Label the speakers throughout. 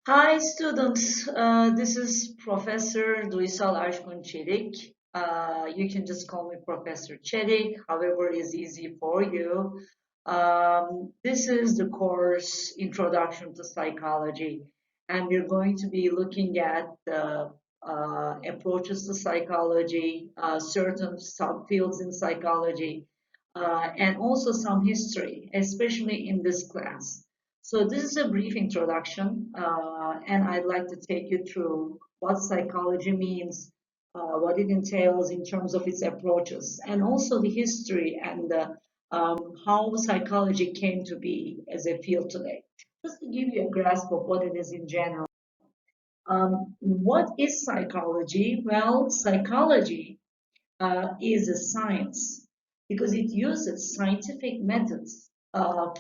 Speaker 1: Hi students, this is Professor Duysal Askun Celik. You can just call me Professor Celik, however is easy for you. This is the course Introduction to Psychology, and we're going to be looking at the approaches to psychology, certain subfields in psychology, and also some history, especially in this class. So this is a brief introduction, and I'd like to take you through what psychology means, what it entails in terms of its approaches, and also the history and how psychology came to be as a field today. Just to give you a grasp of what it is in general. What is psychology? Well, psychology is a science because it uses scientific methods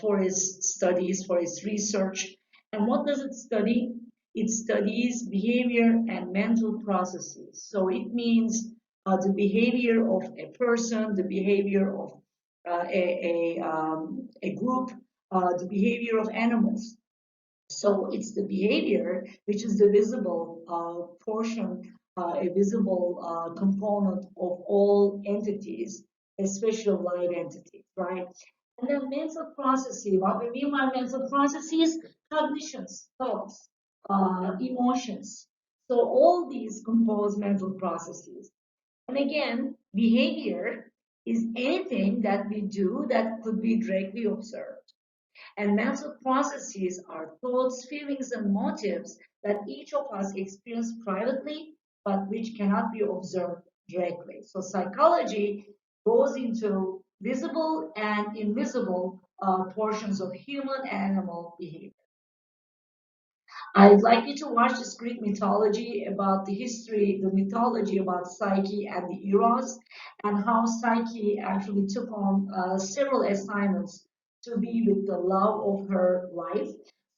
Speaker 1: for its studies, for its research. And what does it study? It studies behavior and mental processes. So it means the behavior of a person, the behavior of a group, the behavior of animals. So it's the behavior, which is the visible portion, a visible component of all entities, especially live entities, right? And then mental processes, what we mean by mental processes, cognitions, thoughts, emotions. So all these compose mental processes. And again, behavior is anything that we do that could be directly observed. And mental processes are thoughts, feelings, and motives that each of us experience privately, but which cannot be observed directly. So psychology goes into visible and invisible portions of human and animal behavior. I'd like you to watch this Greek mythology about the history, the mythology about Psyche and the Eros, and how Psyche actually took on several assignments to be with the love of her life.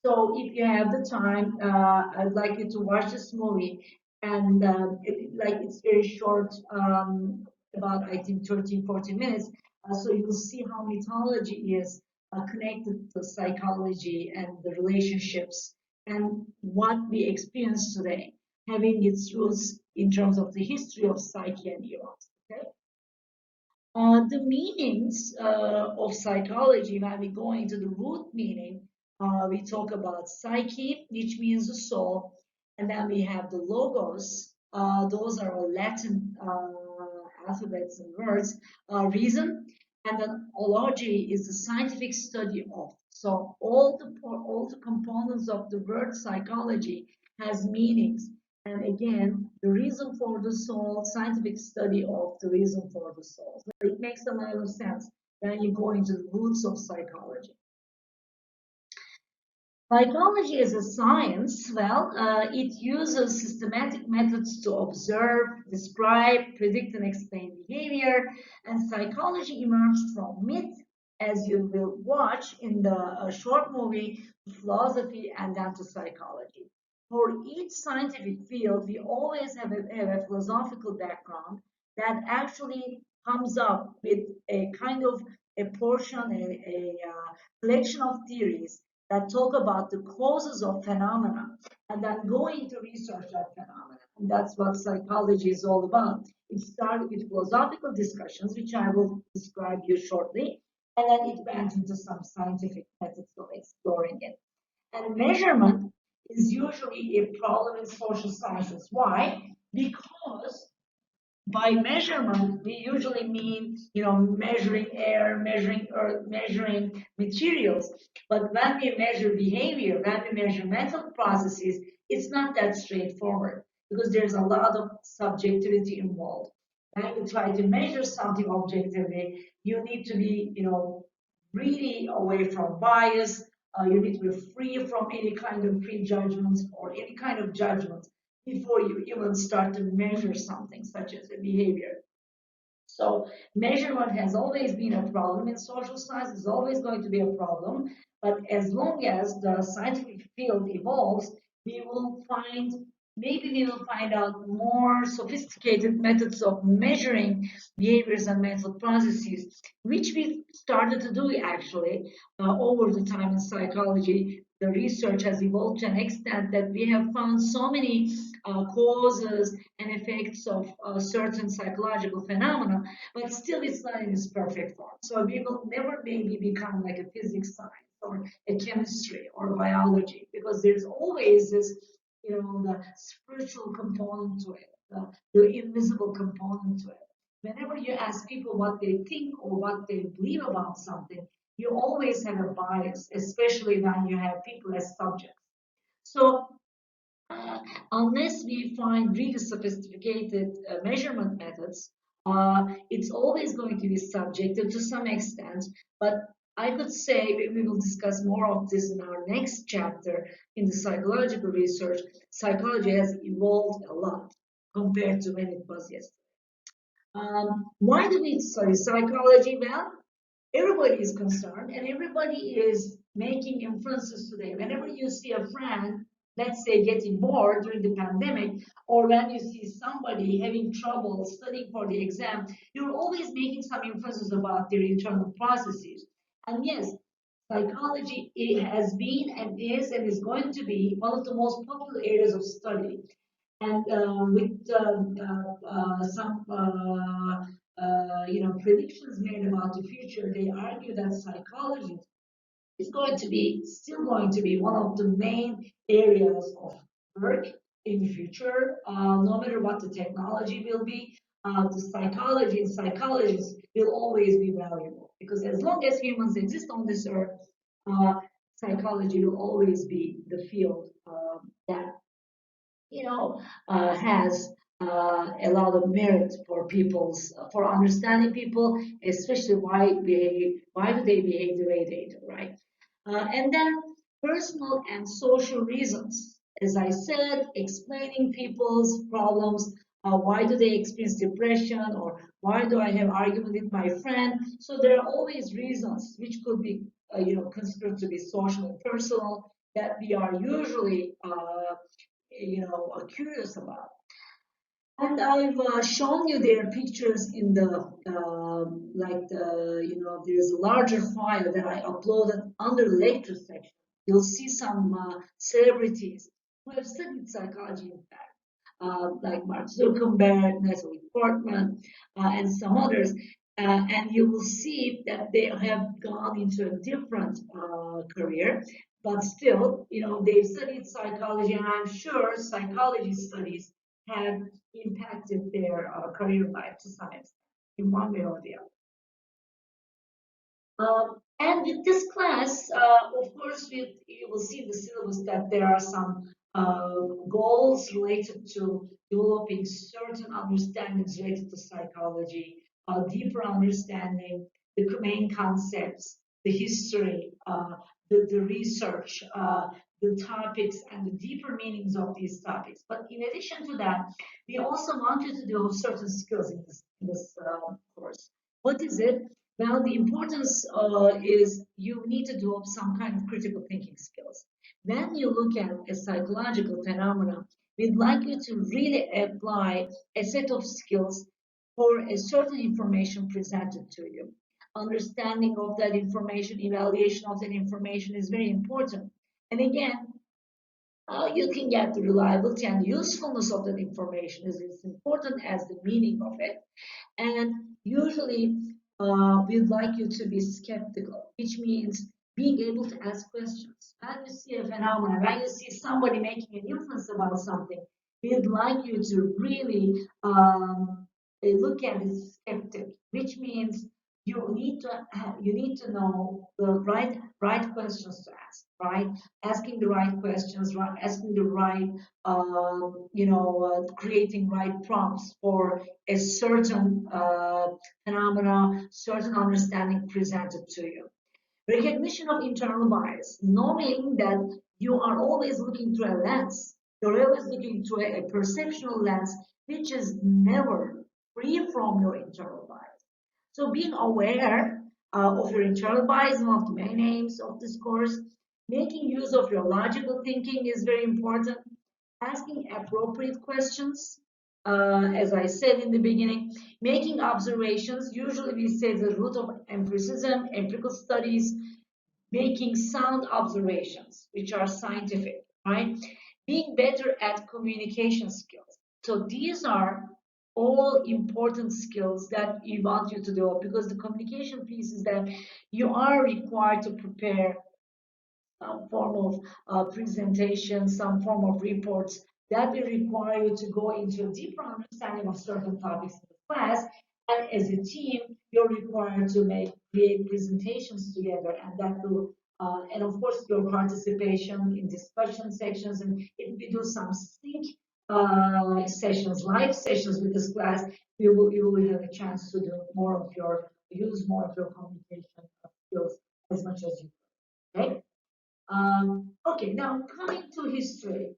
Speaker 1: So if you have the time, I'd like you to watch this movie. And it's very short, about I think 13, 14 minutes. So you'll see how mythology is connected to psychology and the relationships and what we experience today, having its roots in terms of the history of psyche and eros. Okay? The meanings of psychology, when we go into the root meaning, we talk about psyche, which means the soul, and then we have the logos. Those are Latin alphabets and words. Reason, and then ology is the scientific study of. So all the components of the word psychology has meanings. And again, the reason for the soul, scientific study of the reason for the soul. So it makes a lot of sense when you go into the roots of psychology. Psychology is a science. Well, it uses systematic methods to observe, describe, predict, and explain behavior. And psychology emerged from myth, as you will watch in the short movie, to philosophy, and then to psychology. For each scientific field, we always have a philosophical background that actually comes up with a kind of a portion, a collection of theories that talk about the causes of phenomena and then go into research that phenomena. And that's what psychology is all about. It started with philosophical discussions, which I will describe you shortly, and then it went into some scientific methods of exploring it. And measurement is usually a problem in social sciences. Why? Because by measurement, we usually mean, measuring air, measuring earth, measuring materials. But when we measure behavior, when we measure mental processes, it's not that straightforward because there's a lot of subjectivity involved. When you try to measure something objectively, you need to be, really away from bias. You need to be free from any kind of prejudgments or any kind of judgments before you even start to measure something such as a behavior. So measurement has always been a problem in social science, is always going to be a problem. But as long as the scientific field evolves, we will find maybe we will find out more sophisticated methods of measuring behaviors and mental processes, which we started to do actually over the time in psychology the research has evolved to an extent that we have found so many causes and effects of certain psychological phenomena, but still it's not in its perfect form. So we will never maybe become like a physics science or a chemistry or biology, because there's always this, the spiritual component to it, the invisible component to it. Whenever you ask people what they think or what they believe about something, you always have a bias, especially when you have people as subjects. So uh, unless we find really sophisticated measurement methods, it's always going to be subjective to some extent. But I could say we will discuss more of this in our next chapter in the psychological research. Psychology has evolved a lot compared to when it was yesterday. Why do we study psychology? Well, everybody is concerned and everybody is making inferences today. Whenever you see a friend, let's say, getting bored during the pandemic, or when you see somebody having trouble studying for the exam, you're always making some inferences about their internal processes. And yes, psychology, it has been and is going to be one of the most popular areas of study. And with some predictions made about the future, they argue that psychology is going to be still going to be one of the main areas of work in the future, no matter what the technology will be. The psychology and psychologists will always be valuable, because as long as humans exist on this earth, uh, psychology will always be the field that has a lot of merit for people's for understanding people, especially why do they behave the way they do, right? And then personal and social reasons. As I said, explaining people's problems. Why do they experience depression, or why do I have argument with my friend? So there are always reasons which could be, considered to be social and personal, that we are usually curious about. And I've shown you their pictures in the there's a larger file that I uploaded under the lecture section. You'll see some celebrities who have studied psychology, in fact, like Mark Zuckerberg, Natalie Portman, and some others. And you will see that they have gone into a different career, but still, they've studied psychology, and I'm sure psychology studies have impacted their career life to some extent, in one way or the other. And with this class, of course, you will see in the syllabus that there are some goals related to developing certain understandings related to psychology, deeper understanding, the main concepts, the history, the research, the topics, and the deeper meanings of these topics. But in addition to that, we also want you to develop certain skills in this course. What is it? Well, the importance is you need to develop some kind of critical thinking skills. When you look at a psychological phenomena, we'd like you to really apply a set of skills for a certain information presented to you. Understanding of that information, evaluation of that information is very important. And again, you can get the reliability and usefulness of that information is as important as the meaning of it. And usually, we'd like you to be skeptical, which means being able to ask questions. When you see a phenomenon, when you see somebody making an inference about something, we'd like you to really look at it skeptic, which means you need to know the right questions to ask, right? Asking the right questions, right? Asking the right, creating right prompts for a certain phenomena, certain understanding presented to you. Recognition of internal bias, knowing that you are always looking through a lens. You're always looking through a perceptual lens, which is never free from your internal bias. So being aware of your internal bias is one of the main aims of this course. Making use of your logical thinking is very important. Asking appropriate questions, as I said in the beginning. Making observations, usually we say the root of empiricism, empirical studies. making sound observations, which are scientific, right? Being better at communication skills. So these are all important skills that we want you to develop, because the communication piece is that you are required to prepare some form of presentation, some form of reports that will require you to go into a deeper understanding of certain topics in the class. And as a team, you're required to create presentations together, and that will, and of course, your participation in discussion sections. And if we do some sync sessions, live sessions with this class, you will have a chance to do more of your use more of your communication skills as much as you can. Okay. Okay, now coming to history.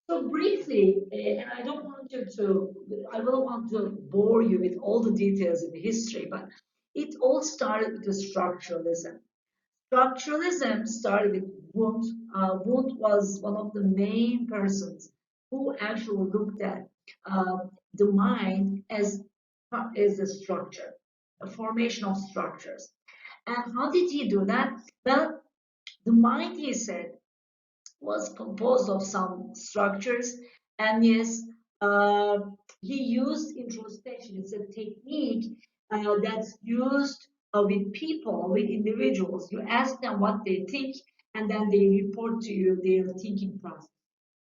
Speaker 1: So briefly, and I don't want you to, I don't want to bore you with all the details in the history, but it all started with the structuralism. Structuralism started with Wundt. Wundt was one of the main persons who actually looked at the mind as a structure, a formation of structures. And how did he do that? Well, the mind, he said, was composed of some structures, and yes, uh, he used introspection. It's a technique that's used with people, with individuals. You ask them what they think, and then they report to you their thinking process,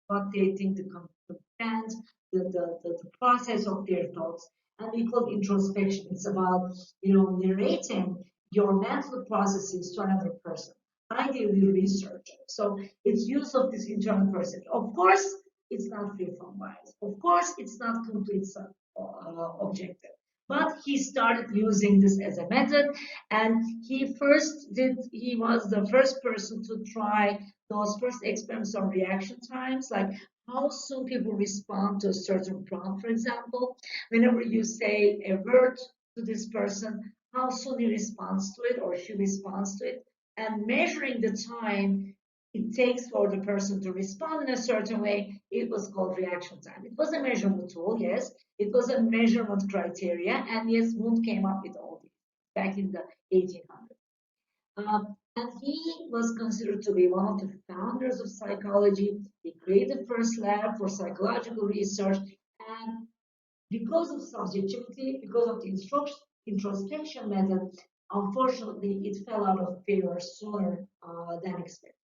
Speaker 1: what they think, the content, the process of their thoughts. And we call it introspection. It's about, narrating your mental processes to another person, ideally researcher. So it's use of this internal perception. Of course, it's not free from bias. Of course, it's not complete objective. But he started using this as a method, and he was the first person to try those first experiments on reaction times, like how soon people respond to a certain prompt. For example, whenever you say a word to this person, how soon he responds to it or she responds to it, and measuring the time it takes for the person to respond in a certain way, it was called reaction time. It was a measurement tool, yes. It was a measurement criteria, and yes, Wundt came up with all these back in the 1800s. And he was considered to be one of the founders of psychology. He created the first lab for psychological research. And because of subjectivity, because of the introspection method, unfortunately, it fell out of favor sooner than expected.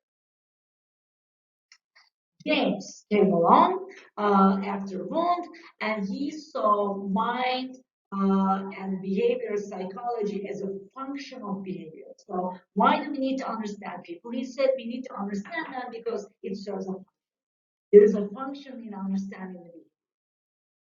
Speaker 1: James came along after Wundt, and he saw mind and behavior psychology as a function of behavior. So why do we need to understand people? He said we need to understand them because it serves a function. There is a function in understanding the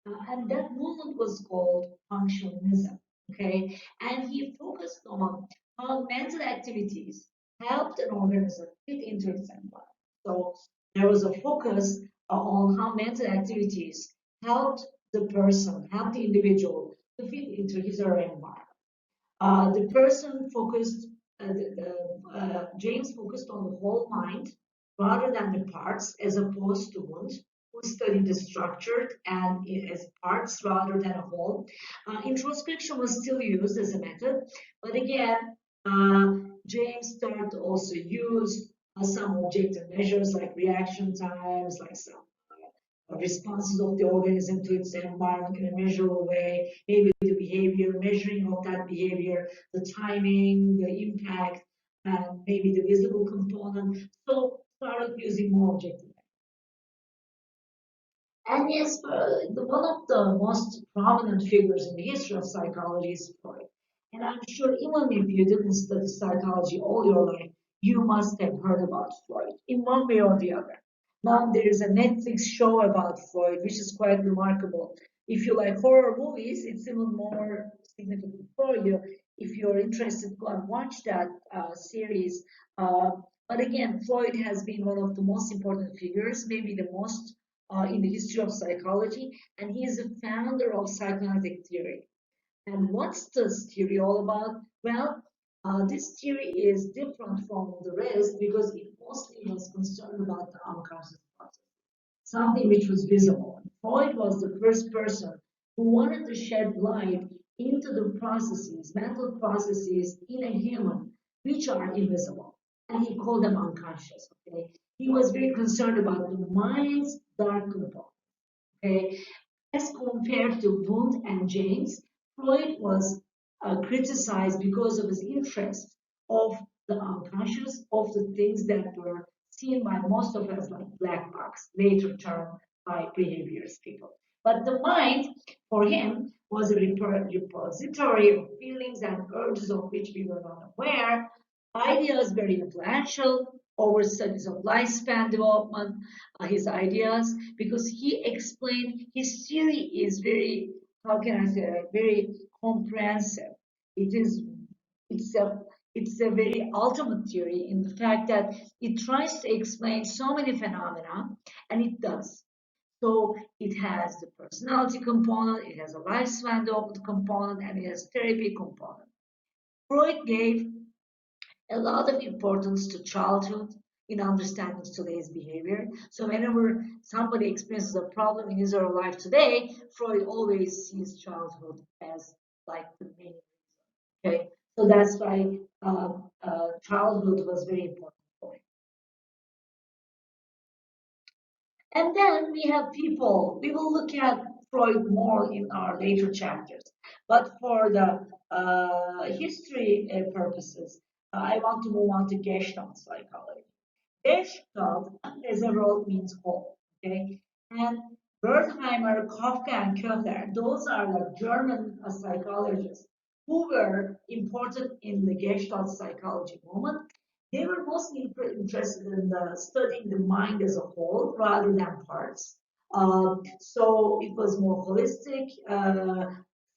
Speaker 1: behavior. And that movement was called functionalism. Okay, and he focused on how mental activities helped an organism fit into its environment. So there was a focus on how mental activities helped the person, helped the individual to fit into his or her environment. The person focused, James focused on the whole mind rather than the parts, as opposed to Wundt, who studied the structured and as parts rather than a whole. Introspection was still used as a method, but again, uh, James started to also use some objective measures like reaction times, like some responses of the organism to its environment in a measurable way, maybe the behavior, measuring of that behavior, the timing, the impact, and maybe the visible component. So started using more objective. And yes, one of the most prominent figures in the history of psychology is Freud. And I'm sure even if you didn't study psychology all your life, you must have heard about Freud in one way or the other. Now there is a Netflix show about Freud, which is quite remarkable. If you like horror movies, it's even more significant for you. If you're interested, go and watch that series. Uh, but again, Freud has been one of the most important figures, maybe the most in the history of psychology, and he is the founder of psychoanalytic theory. And what's this theory all about? Well, this theory is different from the rest because it mostly was concerned about the unconscious process, something which was visible. Freud was the first person who wanted to shed light into the processes, mental processes in a human, which are invisible. and he called them unconscious. Okay, he was very concerned about the mind's dark component. Okay, as compared to Wundt and James, Freud was criticized because of his interest of the unconscious, of the things that were seen by most of us like black box, later term by behaviorist people. But the mind, for him, was a repository of feelings and urges of which we were not aware. Ideas very influential over studies of lifespan development, his ideas, because he explained his theory is very, how can I say, very comprehensive. It is, it's a, it's a very ultimate theory in the fact that it tries to explain so many phenomena, and it does. So it has the personality component, it has a lifespan development component, and it has therapy component. Freud gave a lot of importance to childhood in understanding today's behavior. So whenever somebody experiences a problem in his or her life today, Freud always sees childhood as like the main. Okay, so that's why childhood was very important for him. And then we have people. We will look at Freud more in our later chapters. But for the history purposes, I want to move on to Gestalt psychology. Gestalt as a role means whole. Okay, and Wertheimer, Kafka, and Köhler, those are the German psychologists who were important in the Gestalt psychology movement. They were mostly interested in studying the mind as a whole rather than parts. So it was more holistic,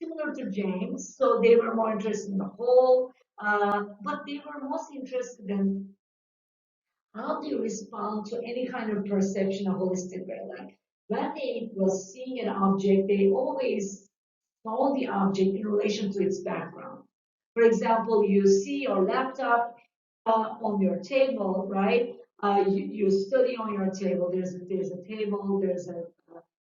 Speaker 1: similar to James. So they were more interested in the whole, but they were mostly interested in how do you respond to any kind of perception of holistic way? Like when they was seeing an object, they always saw the object in relation to its background. For example, you see your laptop on your table, right? You study on your table. There's a table.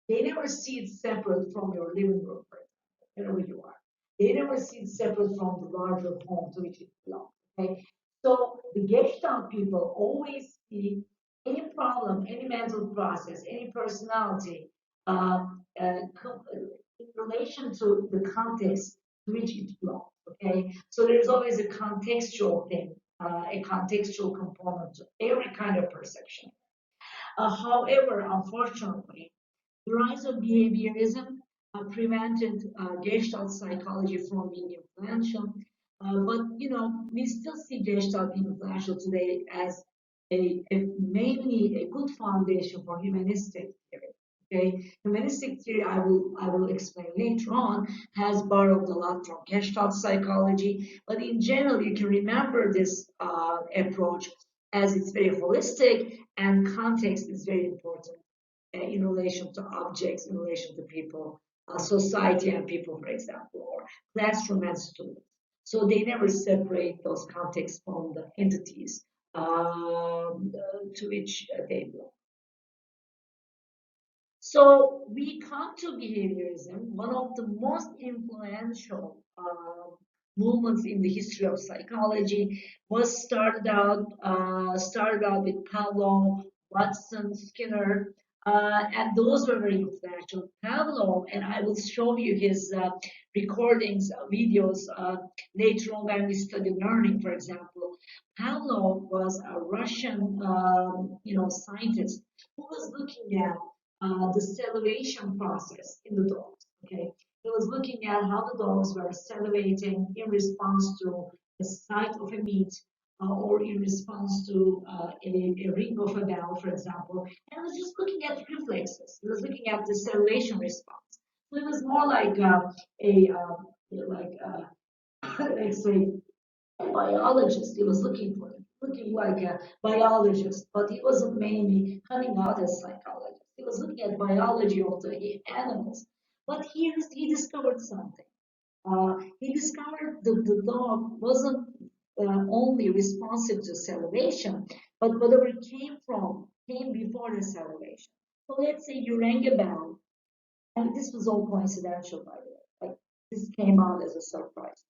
Speaker 1: They never see it separate from your living room, for example, wherever you are. They never see it separate from the larger home to which it belongs. Okay, so the Gestalt people always see any problem, any mental process, any personality in relation to the context to which it belongs. Okay, so there's always a contextual thing, a contextual component to every kind of perception. However, unfortunately, the rise of behaviorism prevented Gestalt psychology from being influential. But we still see Gestalt being influential today as mainly a good foundation for humanistic theory. Okay, humanistic theory I will explain later on has borrowed a lot from Gestalt psychology, but in general you can remember this approach as it's very holistic and context is very important in relation to objects, in relation to people, society and people, for example, or classroom and students. So they never separate those contexts from the entities to which they belong. So we come to behaviorism, one of the most influential movements in the history of psychology. Was started out with Pavlov, Watson, Skinner, and those were very influential. Pavlov, and I will show you his recordings, videos later on when we study learning, for example. Pavlov was a Russian, scientist who was looking at the salivation process in the dogs. Okay, he was looking at how the dogs were salivating in response to the sight of a meat or in response to a ring of a bell, for example. And he was just looking at reflexes. He was looking at the salivation response. So it was more like a like let's say a biologist. He was looking like a biologist, but he wasn't mainly coming out as psychologist. He was looking at biology of the animals. But he discovered something. He discovered that the dog wasn't only responsive to salivation, but whatever came before the salivation. So let's say you rang a bell, and this was all coincidental, by the way. Like this came out as a surprise.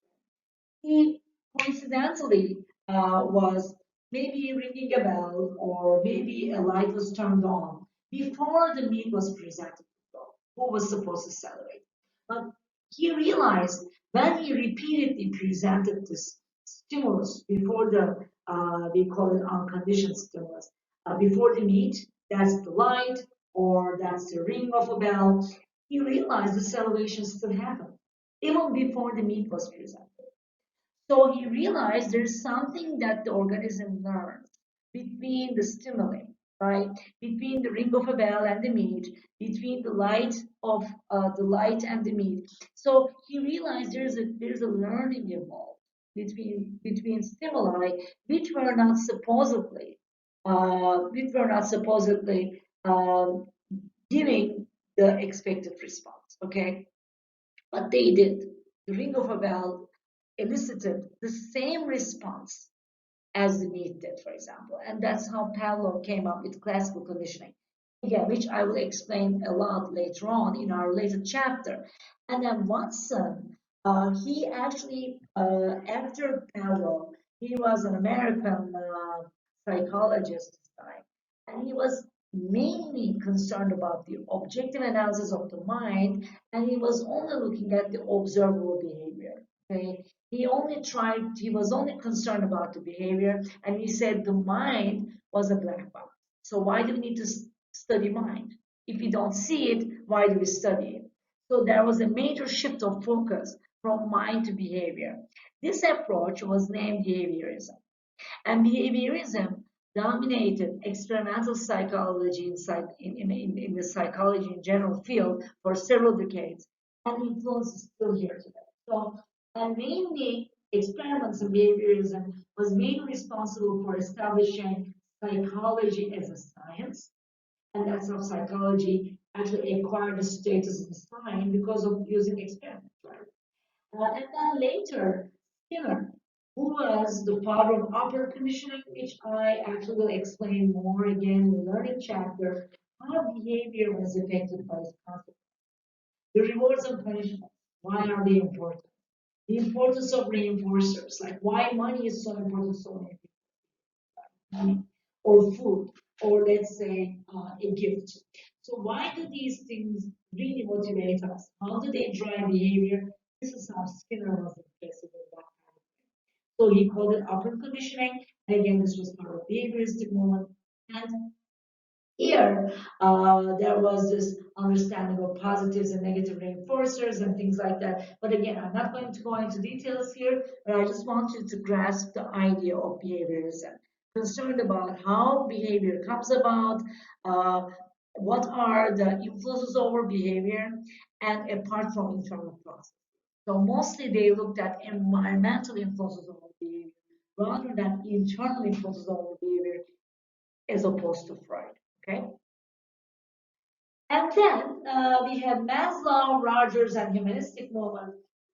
Speaker 1: He coincidentally was maybe ringing a bell, or maybe a light was turned on before the meat was presented to who was supposed to celebrate. But he realized when he repeatedly presented this stimulus before the, we call it unconditioned stimulus, before the meat, that's the light or that's the ring of a bell, he realized the celebration still happened, even before the meat was presented. So he realized there's something that the organism learns between the stimuli, right? Between the ring of a bell and the meat, between the light and the meat. So he realized there's a learning involved between stimuli which were not supposedly giving the expected response. Okay, but they did. The ring of a bell elicited the same response as the meat did, for example. And that's how Pavlov came up with classical conditioning, again, which I will explain a lot later on in our later chapter. And then Watson, he actually, after Pavlov, he was an American psychologist at the time, and he was mainly concerned about the objective analysis of the mind, and he was only looking at the observable behavior. Okay, he was only concerned about the behavior, and he said the mind was a black box. So why do we need to study mind? If we don't see it, why do we study it? So there was a major shift of focus from mind to behavior. This approach was named behaviorism. And behaviorism dominated experimental psychology in the psychology in general field for several decades, and influence is still here today. So, and mainly experiments in behaviorism was mainly responsible for establishing psychology as a science, and that's how psychology actually acquired a status in science because of using experiments, right? And then later, Skinner, who was the father of upper conditioning, which I actually will explain more again in the learning chapter, how behavior was affected by its consequences. The rewards and punishments, why are they important? The importance of reinforcers, like why money is so important to so many people, or food, or let's say a gift. So why do these things really motivate us? How do they drive behavior? This is how Skinner was interested in that kind of thing. So he called it upper conditioning. And again, this was part of behavioristic movement. And here, there was this understanding of positives and negative reinforcers and things like that. But again, I'm not going to go into details here, but I just want you to grasp the idea of behaviorism. Concerned about how behavior comes about, uh, what are the influences over behavior, and apart from internal process. So mostly they looked at environmental influences over behavior rather than internal influences over behavior as opposed to Freud. Okay. And then we have Maslow, Rogers, and humanistic movement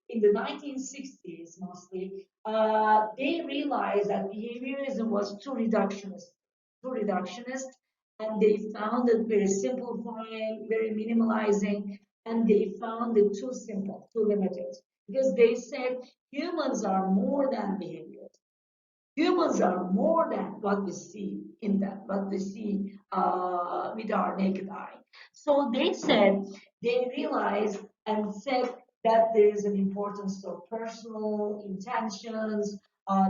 Speaker 1: in the 1960s mostly. They realized that behaviorism was too reductionist, and they found it very simplifying, very minimalizing, and they found it too simple, too limited, because they said humans are more than behavior. Humans are more than what we see in them, what we see with our naked eye. So they said, they realized and said that there is an importance of personal intentions,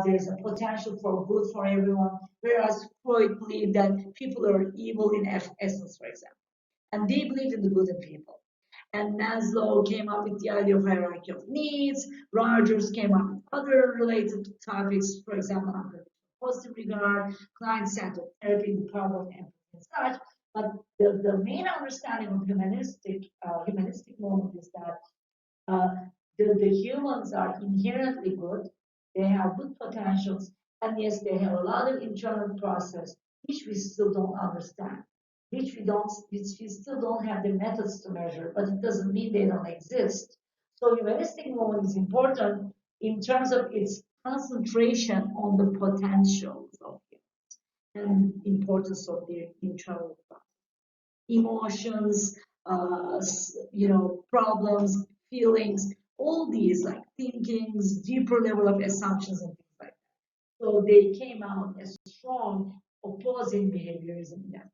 Speaker 1: there's a potential for good for everyone, whereas Freud believed that people are evil in essence, for example. And they believed in the good in people. And Maslow came up with the idea of hierarchy of needs. Rogers came up with other related topics, for example, positive regard, client-centered therapy, the power of empathy, and such. But the main understanding of humanistic movement is that uh, the humans are inherently good. They have good potentials, and yes, they have a lot of internal process which we still don't understand, which we still don't have the methods to measure. But it doesn't mean they don't exist. So humanistic movement is important in terms of its concentration on the potentials of humans and importance of their internal process, emotions, problems, feelings, all these like thinkings, deeper level of assumptions and things like that. So they came out as strong opposing behaviorism in that.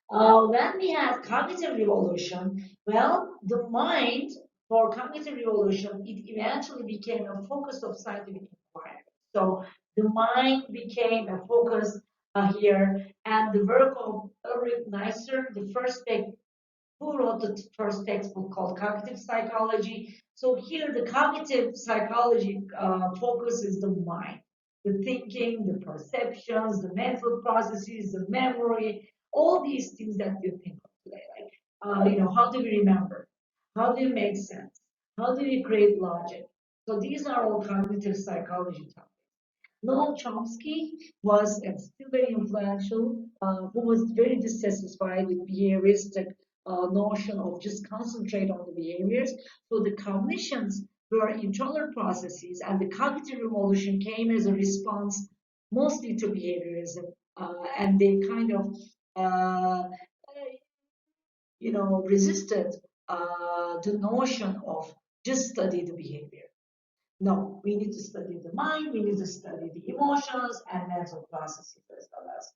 Speaker 1: When we had cognitive revolution, well, the mind for cognitive revolution, it eventually became a focus of scientific inquiry. So the mind became a focus here, and the work of Ulrich Neisser, the first who wrote the first textbook called Cognitive Psychology. So here the cognitive psychology focus is the mind, the thinking, the perceptions, the mental processes, the memory, all these things that you think of today. Like, how do we remember? How do we make sense? How do we create logic? So these are all cognitive psychology topics. Noam Chomsky was and still very influential, who was very dissatisfied with behavioristic notion of just concentrate on the behaviors. So the cognitions were internal processes, and the cognitive revolution came as a response mostly to behaviorism, and they kind of, uh, resisted the notion of just study the behavior. No, we need to study the mind, we need to study the emotions and mental processes as well as.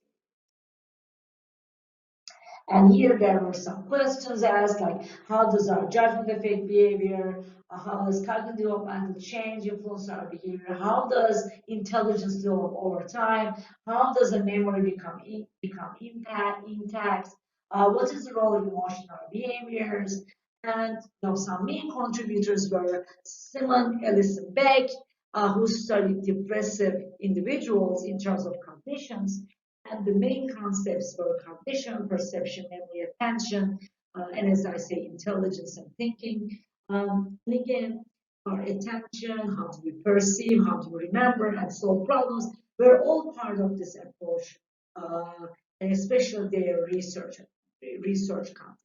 Speaker 1: And here there were some questions asked, like how does our judgment affect behavior? How does cognitive developmental change influence our behavior? How does intelligence develop over time? How does a memory become intact? What is the role of emotional behaviors? And some main contributors were Simon Ellison Beck, who studied depressive individuals in terms of cognitions, and the main concepts were cognition, perception, memory, attention, and as I say, intelligence and thinking. And again, our attention, how do we perceive, how do we remember, and solve problems were all part of this approach, and especially their research content.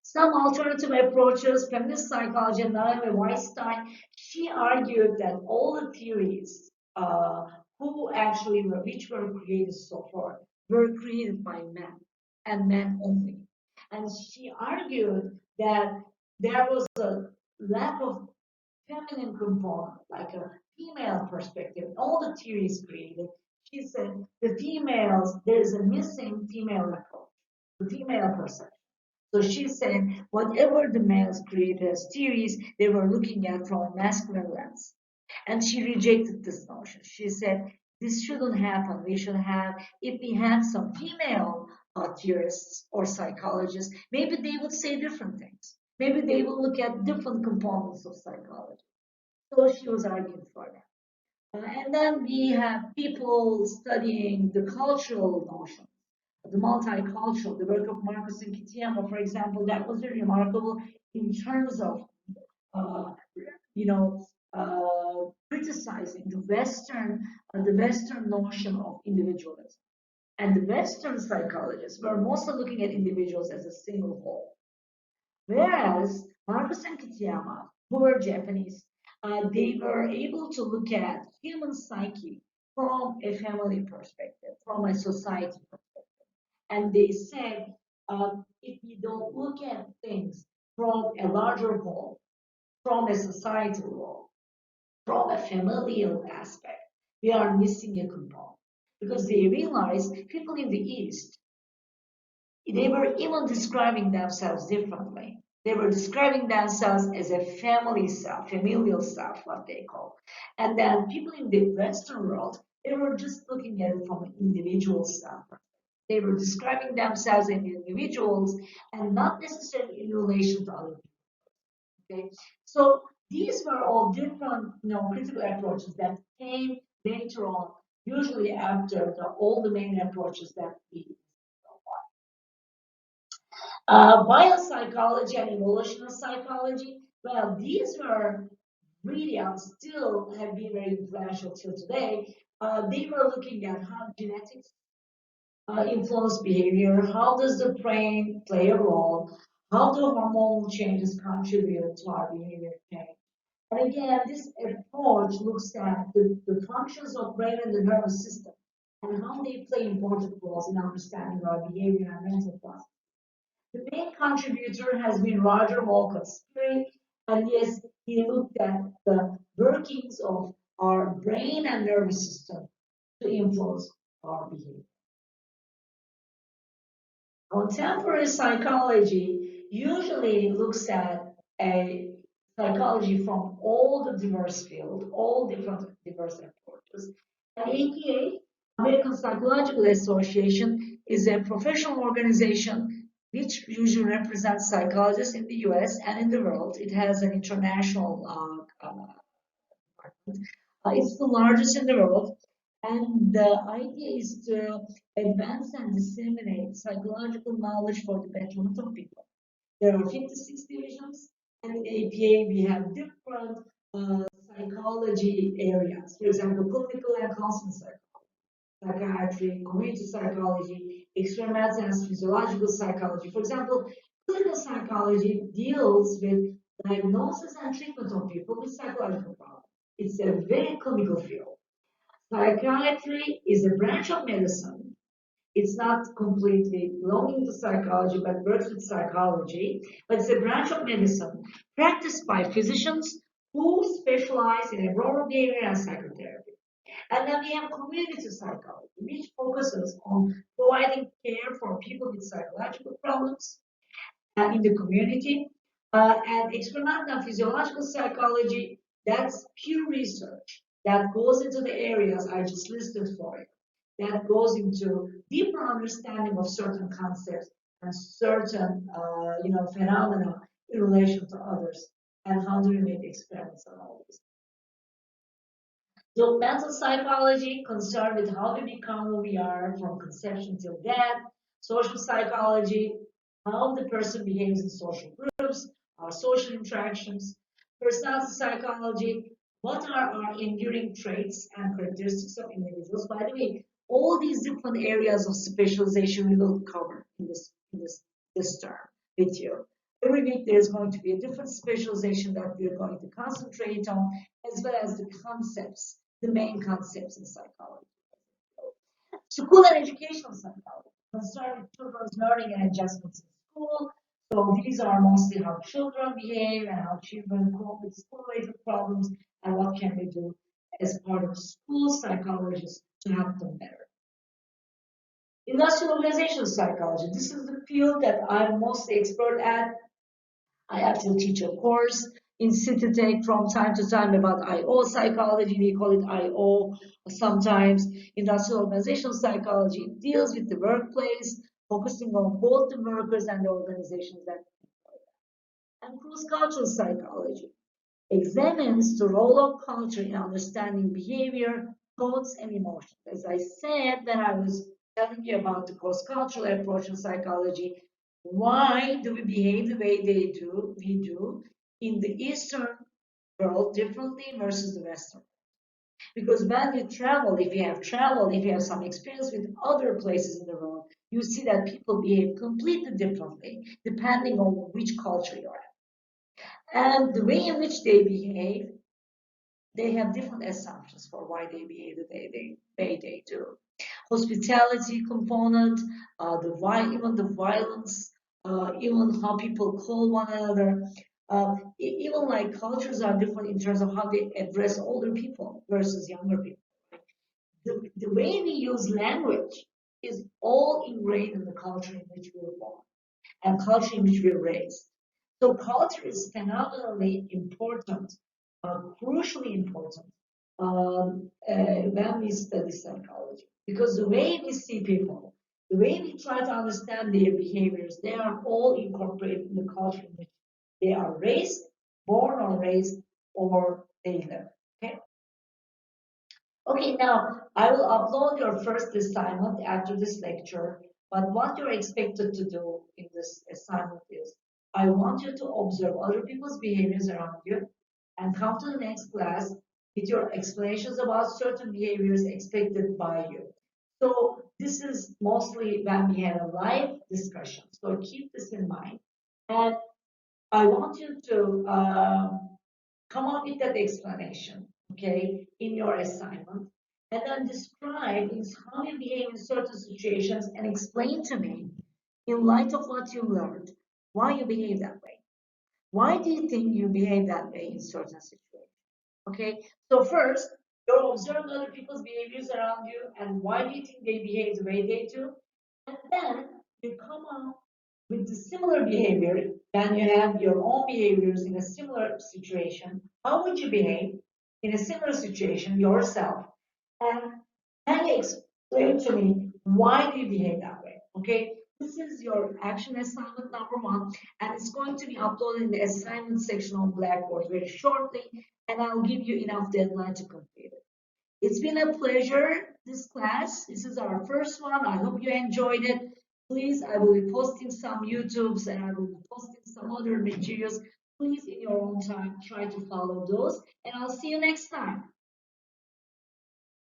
Speaker 1: Some alternative approaches, feminist psychology, and Naomi Weinstein, she argued that all the theories which were created so far, were created by men and men only. And she argued that there was a lack of feminine component, like a female perspective, all the theories created. She said the females, there is a missing female approach, the female perception. So she said whatever the males created as theories, they were looking at from a masculine lens. And she rejected this notion. She said this shouldn't happen. We should have, if we had some female theorists or psychologists, maybe they would say different things. Maybe they would look at different components of psychology. So she was arguing for that. And then we have people studying the cultural notion, the multicultural, the work of Marcus and Kitayama, for example, that was very remarkable in terms of, uh, you know, criticizing the Western notion of individualism. And the Western psychologists were mostly looking at individuals as a single whole. Whereas Marcus and Kitayama, who were Japanese, they were able to look at human psyche from a family perspective, from a society perspective. And they said, if we don't look at things from a larger whole, from a societal role, from a familial aspect, we are missing a component. Because they realized people in the East, they were even describing themselves differently. They were describing themselves as a family self, familial self, what they call. And then people in the Western world, they were just looking at it from an individual self. They were describing themselves as individuals and not necessarily in relation to other people. Okay, so these were all different, critical approaches that came later on, usually after all the main approaches that we. Biopsychology and evolutionary psychology, well, these were really and still have been very influential till today. They were looking at how genetics influence behavior, how does the brain play a role, how do hormonal changes contribute to our behavior change. And again, this approach looks at the functions of brain and the nervous system and how they play important roles in understanding our behavior and mental process. The main contributor has been Roger Walcott Speary, and yes, he looked at the workings of our brain and nervous system to influence our behavior. Contemporary psychology usually looks at a psychology from all the diverse fields, all different diverse approaches. And APA, American Psychological Association, is a professional organization which usually represents psychologists in the US and in the world. It has an international it's the largest in the world, and the idea is to advance and disseminate psychological knowledge for the betterment of people. There are 56 divisions, and in APA we have different psychology areas. For example, clinical and counseling psychiatry, community psychology, experimental and physiological psychology. For example, clinical psychology deals with diagnosis and treatment of people with psychological problems. It's a very clinical field. Psychiatry is a branch of medicine. It's not completely belonging to psychology, but works with psychology. But it's a branch of medicine practiced by physicians who specialize in abnormal behavior and psychotherapy. And then we have community psychology, which focuses on providing care for people with psychological problems in the community. And experimental and physiological psychology, that's pure research that goes into the areas I just listed for you, that goes into deeper understanding of certain concepts and certain phenomena in relation to others, and how do we make experiments on all this. So mental psychology concerned with how we become who we are from conception till death. Social psychology, how the person behaves in social groups, our social interactions. Personality psychology, what are our enduring traits and characteristics of individuals. By the way, all these different areas of specialization we will cover in this term with you. Every week there's going to be a different specialization that we're going to concentrate on, as well as the concepts, the main concepts in psychology. School and educational psychology concerned with children's learning and adjustments in school. So these are mostly how children behave and how children cope with school-related problems, and what can we do as part of school psychologists to help them better. Industrial organizational psychology. This is the field that I'm mostly expert at. I actually teach a course in City from time to time about IO psychology. We call it IO sometimes. Industrial organizational psychology it deals with the workplace, focusing on both the workers and the organizations that employ them. And cross-cultural psychology examines the role of culture in understanding behavior, thoughts, and emotions. As I said when I was telling you about the cross-cultural approach in psychology, why do we behave the way we do in the Eastern world differently versus the Western? Because when you travel, if you have traveled, if you have some experience with other places in the world, you see that people behave completely differently depending on which culture you're at. And the way in which they behave, they have different assumptions for why they behave the way they do. Hospitality component, even the violence, even how people call one another, even like cultures are different in terms of how they address older people versus younger people. The way we use language is all ingrained in the culture in which we were born and culture in which we were raised. So culture is phenomenally important, crucially important when we study psychology. Because the way we see people, the way we try to understand their behaviors, they are all incorporated in the culture in which they are raised, born or raised, or they live. Okay? Okay, now I will upload your first assignment after this lecture, but what you're expected to do in this assignment is I want you to observe other people's behaviors around you and come to the next class with your explanations about certain behaviors expected by you. So this is mostly when we have a live discussion. So keep this in mind. And I want you to come up with that explanation, okay, in your assignment, and then describe how you behave in certain situations and explain to me, in light of what you learned, why you behave that way. Why do you think you behave that way in certain situations? Okay, so first, You're observing other people's behaviors around you, and why do you think they behave the way they do? And then you come up with the similar behavior, then you have your own behaviors in a similar situation. How would you behave in a similar situation yourself? And can you explain to me why do you behave that way? Okay, this is your action assignment number one, and it's going to be uploaded in the assignment section on Blackboard very shortly, and I'll give you enough deadline to complete it. It's been a pleasure, this class. This is our first one. I hope you enjoyed it. Please, I will be posting some YouTubes and I will be posting some other materials. Please, in your own time, try to follow those. And I'll see you next time.